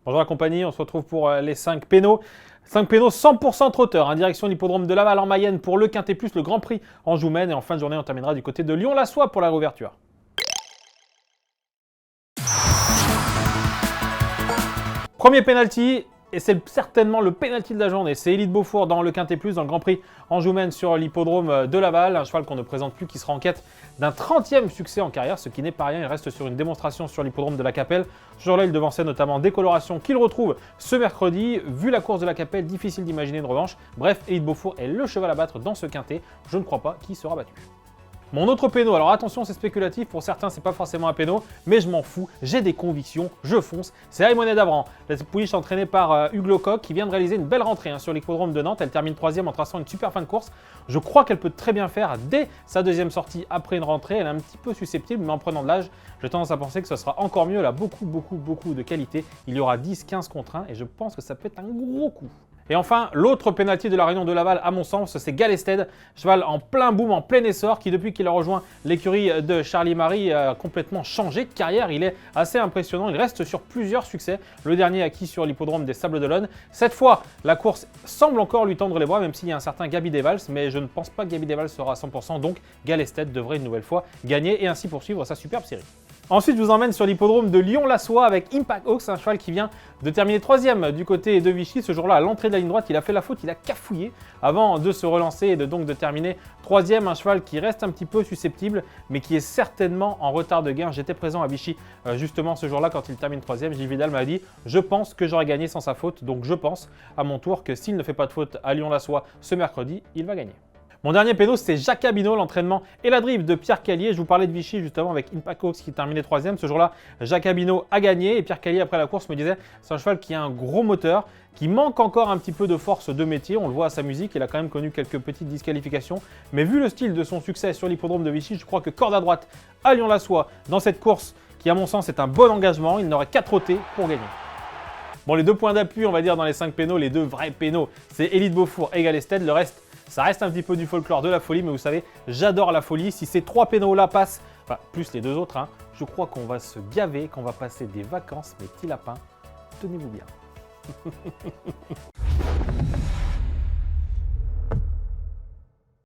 Bonjour la compagnie, on se retrouve pour les 5 pénaux. 5 pénaux 100% trotteur, direction l'hippodrome de Laval en Mayenne pour le Quintet Plus, le Grand Prix en Joumen. Et en fin de journée, on terminera du côté de Lyon-la-Soie pour la réouverture. Premier penalty, et c'est certainement le penalty de la journée. C'est Élite Beaufour dans le Quintet Plus, dans le Grand Prix en Joumen sur l'hippodrome de Laval. Un cheval qu'on ne présente plus, qui sera en quête d'un 30e succès en carrière, ce qui n'est pas rien. Il reste sur une démonstration sur l'hippodrome de la Capelle. Ce jour-là, il devançait notamment Décoloration, qu'il retrouve ce mercredi. Vu la course de la Capelle, difficile d'imaginer une revanche. Bref, Élite Beaufour est le cheval à battre dans ce Quintet. Je ne crois pas qu'il sera battu. Mon autre péno, alors attention, c'est spéculatif, pour certains c'est pas forcément un péno, mais je m'en fous, j'ai des convictions, je fonce. C'est Aïmonet d'Avran, la pouliche entraînée par Hugues Lecoq, qui vient de réaliser une belle rentrée sur l'hippodrome de Nantes. Elle termine 3e en traçant une super fin de course. Je crois qu'elle peut très bien faire dès sa deuxième sortie après une rentrée. Elle est un petit peu susceptible, mais en prenant de l'âge, j'ai tendance à penser que ce sera encore mieux. Elle a beaucoup de qualité. Il y aura 10-15 contre 1 et je pense que ça peut être un gros coup. Et enfin, l'autre pénalty de la Réunion de Laval, à mon sens, c'est Galested, cheval en plein boom, en plein essor, qui depuis qu'il a rejoint l'écurie de Charlie Marie a complètement changé de carrière. Il est assez impressionnant, il reste sur plusieurs succès. Le dernier acquis sur l'hippodrome des Sables d'Olonne. Cette fois, la course semble encore lui tendre les bras, même s'il y a un certain Gaby Devals, mais je ne pense pas que Gaby Devals sera à 100%, donc Galested devrait une nouvelle fois gagner et ainsi poursuivre sa superbe série. Ensuite, je vous emmène sur l'hippodrome de Lyon-la-Soie avec Impact Hawks, un cheval qui vient de terminer 3e du côté de Vichy. Ce jour-là, à l'entrée de la ligne droite, il a fait la faute, il a cafouillé avant de se relancer et de terminer 3e. Un cheval qui reste un petit peu susceptible, mais qui est certainement en retard de gain. J'étais présent à Vichy justement ce jour-là quand il termine 3e. Gilles Vidal m'a dit « Je pense que j'aurais gagné sans sa faute ». Donc je pense à mon tour que s'il ne fait pas de faute à Lyon-la-Soie ce mercredi, il va gagner. Mon dernier péno, c'est Jacabino, l'entraînement et la drive de Pierre Callier. Je vous parlais de Vichy justement avec Impact Hawks qui terminait 3e. Ce jour-là, Jacabino a gagné et Pierre Callier, après la course, me disait c'est un cheval qui a un gros moteur, qui manque encore un petit peu de force de métier. On le voit à sa musique, il a quand même connu quelques petites disqualifications. Mais vu le style de son succès sur l'hippodrome de Vichy, je crois que corde à droite à Lyon-la-Soie dans cette course qui, à mon sens, est un bon engagement. Il n'aurait qu'à trotter pour gagner. Bon, les deux points d'appui, on va dire, dans les 5 pénaux, les deux vrais pénaux, c'est Élite Beaufour et Galested. Le reste, ça reste un petit peu du folklore, de la folie, mais vous savez, j'adore la folie. Si ces 3 pénaux-là passent, enfin, plus les 2 autres, je crois qu'on va se gaver, qu'on va passer des vacances, mes petits lapins. Tenez-vous bien.